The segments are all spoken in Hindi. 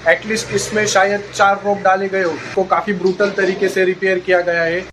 एटलीस्ट इसमें शायद 4 रोप डाले गए हो, को काफी ब्रूटल तरीके से रिपेयर किया गया है।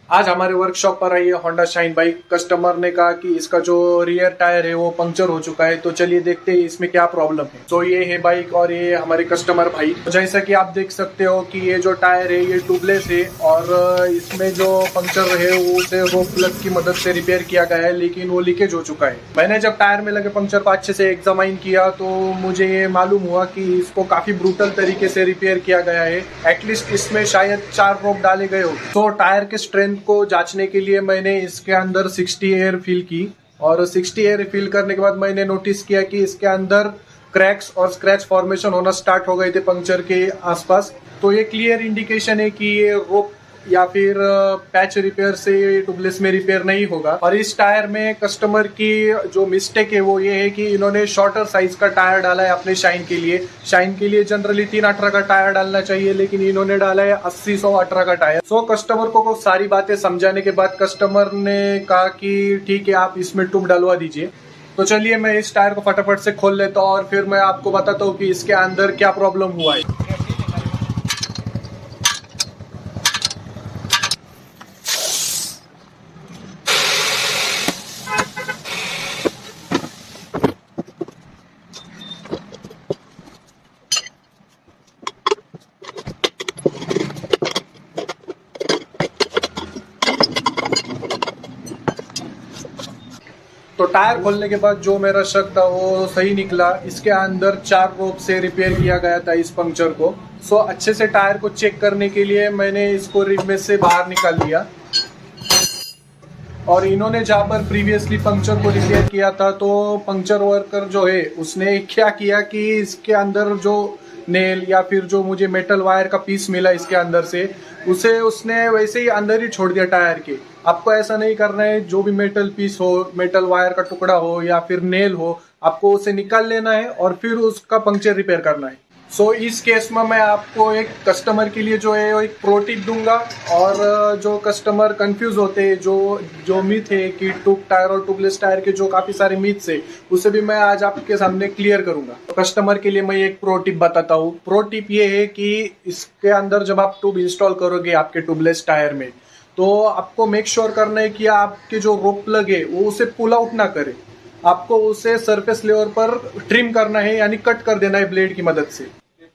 आज हमारे वर्कशॉप पर आई है होंडा शाइन बाइक। कस्टमर ने कहा कि इसका जो रियर टायर है वो पंक्चर हो चुका है, तो चलिए देखते हैं इसमें क्या प्रॉब्लम है। तो ये है बाइक और ये हमारे कस्टमर भाई। तो जैसा कि आप देख सकते हो कि ये जो टायर है ये ट्यूबलेस है और इसमें जो पंक्चर है वो उसे रोप प्लग की मदद से रिपेयर किया गया है, लेकिन वो लीकेज हो चुका है। मैंने जब टायर में लगे पंक्चर को अच्छे से एग्जामाइन किया तो मुझे ये मालूम हुआ कि इसको काफी ब्रूटल तरीके से रिपेयर किया गया है। एटलीस्ट इसमें शायद 4 रोप डाले गए हो। तो टायर के स्ट्रेंथ को जांचने के लिए मैंने इसके अंदर 60 एयर फिल की और 60 एयर फिल करने के बाद मैंने नोटिस किया कि इसके अंदर क्रैक्स और स्क्रैच फॉर्मेशन होना स्टार्ट हो गए थे पंक्चर के आसपास। तो ये क्लियर इंडिकेशन है कि ये रोप या फिर पैच रिपेयर से ट्यूबलेस में रिपेयर नहीं होगा। और इस टायर में कस्टमर की जो मिस्टेक है वो ये है कि इन्होंने शॉर्टर साइज का टायर डाला है अपने शाइन के लिए। शाइन के लिए जनरली 318 का टायर डालना चाहिए, लेकिन इन्होंने डाला है 80-118 का टायर। सो कस्टमर को सारी बातें समझाने के बाद कस्टमर ने कहा कि ठीक है, आप इसमें ट्यूब डलवा दीजिए। तो चलिए मैं इस टायर को फटाफट से खोल लेता हूँ और फिर मैं आपको बताता हूँ कि इसके अंदर क्या प्रॉब्लम हुआ है। तो टायर खोलने के बाद जो मेरा शक था वो सही निकला। इसके अंदर 4 रोप से रिपेयर किया गया था इस पंक्चर को। सो अच्छे से टायर को चेक करने के लिए मैंने इसको रिब में से बाहर निकाल लिया और इन्होंने जहाँ पर प्रीवियसली पंक्चर को रिपेयर किया था तो पंक्चर वर्कर जो है उसने क्या किया कि इसके अंदर जो नेल या फिर जो मुझे मेटल वायर का पीस मिला इसके अंदर से उसे उसने वैसे ही अंदर ही छोड़ दिया टायर के। आपको ऐसा नहीं करना है। जो भी मेटल पीस हो, मेटल वायर का टुकड़ा हो या फिर नेल हो, आपको उसे निकाल लेना है और फिर उसका पंक्चर रिपेयर करना है। सो इस केस में मैं आपको एक कस्टमर के लिए जो है वो एक प्रो टिप दूंगा और जो कस्टमर कंफ्यूज होते हैं, जो मिथ है कि ट्यूब टायर और ट्यूबलेस टायर के जो काफी सारे मिथ्स है, उसे भी मैं आज आपके सामने क्लियर करूंगा। तो कस्टमर के लिए मैं एक प्रो टिप बताता हूँ। प्रो टिप ये है कि इसके अंदर जब आप ट्यूब इंस्टॉल करोगे आपके ट्यूबलेस टायर में, तो आपको मेक श्योर करना है कि आपके जो रोप प्लग है वो उसे पुल आउट ना करे। आपको उसे सरफेस लेवल पर ट्रिम करना है, यानी कट कर देना है ब्लेड की मदद से।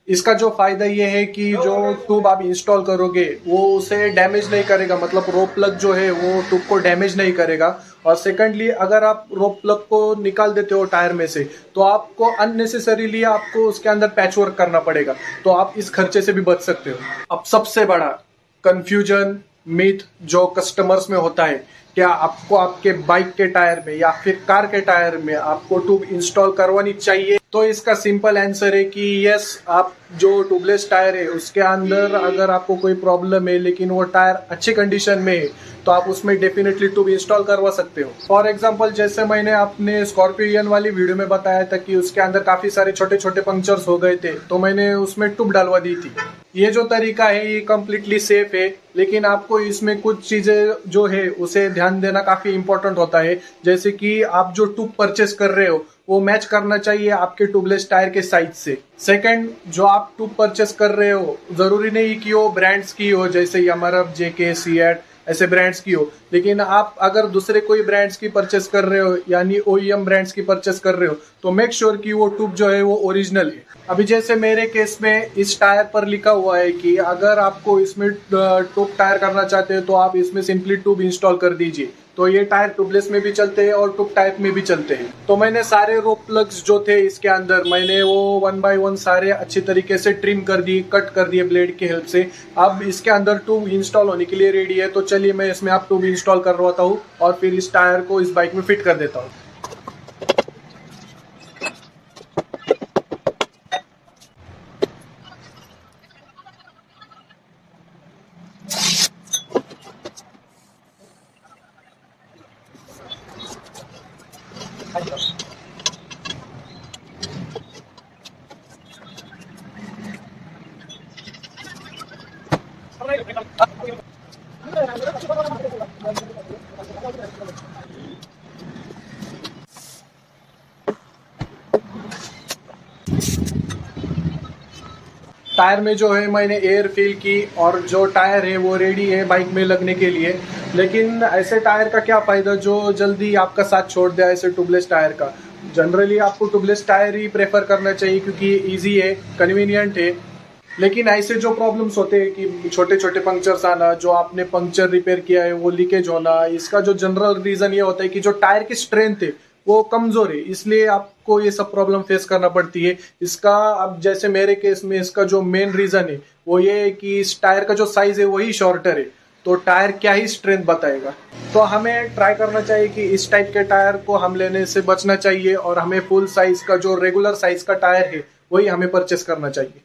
इसका जो फायदा ये है कि जो ट्यूब आप इंस्टॉल करोगे वो उसे डैमेज नहीं करेगा, मतलब रोप प्लग जो है वो ट्यूब को डैमेज नहीं करेगा। और सेकंडली अगर आप रोप प्लग को निकाल देते हो टायर में से तो आपको अननेसेसरीली आपको उसके अंदर पैच वर्क करना पड़ेगा, तो आप इस खर्चे से भी बच सकते हो। अब सबसे बड़ा कंफ्यूजन मिथ जो कस्टमर्स में होता है, क्या आपको आपके बाइक के टायर में या फिर कार के टायर में आपको ट्यूब इंस्टॉल करवानी चाहिए? तो इसका सिंपल आंसर है कि यस, आप जो ट्यूबलेस टायर है उसके अंदर अगर आपको कोई प्रॉब्लम है लेकिन वो टायर अच्छी कंडीशन में है तो आप उसमें डेफिनेटली ट्यूब इंस्टॉल करवा सकते हो। फॉर एग्जांपल जैसे मैंने अपने स्कॉर्पियन वाली वीडियो में बताया था कि उसके अंदर काफी सारे छोटे छोटे पंक्चर्स हो गए थे, तो मैंने उसमें ट्यूब डलवा दी थी। ये जो तरीका है ये कम्प्लीटली सेफ है, लेकिन आपको इसमें कुछ चीजें जो है उसे ध्यान देना काफी इंपॉर्टेंट होता है। जैसे कि आप जो ट्यूब परचेस कर रहे हो वो मैच करना चाहिए आपके ट्यूबलेस टायर के साइज से। सेकंड, जो आप ट्यूब परचेस कर रहे हो जरूरी नहीं कि वो ब्रांड्स की हो, जैसे यमरफ, जेके, सीएट ऐसे ब्रांड्स की हो, लेकिन आप अगर दूसरे कोई ब्रांड्स की परचेस कर रहे हो यानी ओईएम ब्रांड्स की परचेस कर रहे हो तो मेक श्योर कि वो ट्यूब जो है वो ओरिजिनल है। अभी जैसे मेरे केस में इस टायर पर लिखा हुआ है कि अगर आपको इसमें ट्यूब टायर करना चाहते हो तो आप इसमें सिंपली ट्यूब इंस्टॉल कर दीजिए। तो ये टायर ट्यूबलेस में भी चलते हैं और ट्यूब टाइप में भी चलते हैं। तो मैंने सारे रोप प्लग्स जो थे इसके अंदर मैंने वो 1 बाय 1 सारे अच्छी तरीके से ट्रिम कर दिए, कट कर दिए ब्लेड की हेल्प से। अब इसके अंदर ट्यूब इंस्टॉल होने के लिए रेडी है। तो चलिए मैं इसमें आप ट्यूब इंस्टॉल करवाता हूँ और फिर इस टायर को इस बाइक में फिट कर देता हूँ। टायर में जो है मैंने एयर फिल की और जो टायर है वो रेडी है बाइक में लगने के लिए। लेकिन ऐसे टायर का क्या फ़ायदा जो जल्दी आपका साथ छोड़ दे, ऐसे ट्यूबलेस टायर का। जनरली आपको ट्यूबलेस टायर ही प्रेफर करना चाहिए क्योंकि ईजी है, कन्वीनियंट है। लेकिन ऐसे जो प्रॉब्लम्स होते हैं कि छोटे छोटे पंक्चर्स आना, जो आपने पंक्चर रिपेयर किया है वो लीकेज होना, इसका जो जनरल रीज़न ये होता है कि जो टायर की स्ट्रेंथ है वो कमज़ोर है, इसलिए आपको ये सब प्रॉब्लम फेस करना पड़ती है। इसका अब जैसे मेरे केस में इसका जो मेन रीज़न है वो ये है कि इस टायर का जो साइज़ है वही शॉर्टर है, तो टायर क्या ही स्ट्रेंथ बताएगा। तो हमें ट्राई करना चाहिए कि इस टाइप के टायर को हम लेने से बचना चाहिए और हमें फुल साइज़ का जो रेगुलर साइज़ का टायर है वही हमें परचेस करना चाहिए।